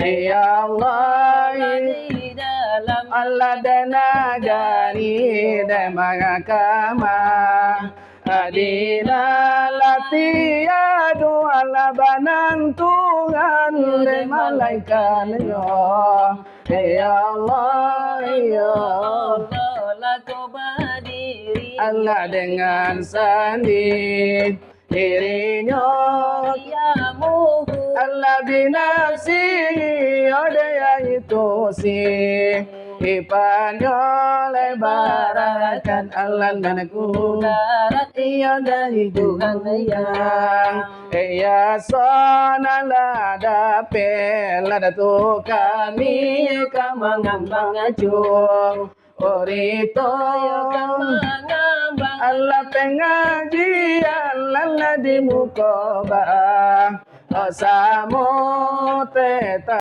Ya Allah di dalam Allah dana gani demagakama adina latiyadu ala banantungan de malaikat yo ya Allah ya Allah laku berdiri Allah dengan sandi dirinya diamuhu Allah binafsi ada itu si Ipanyo lebarakan Allah dan darat iya dari Tuhan yang iya sona lada pelada tu kami kamangambang ajung orito mengambang Allah pengajian lala di mukoba Osamu teta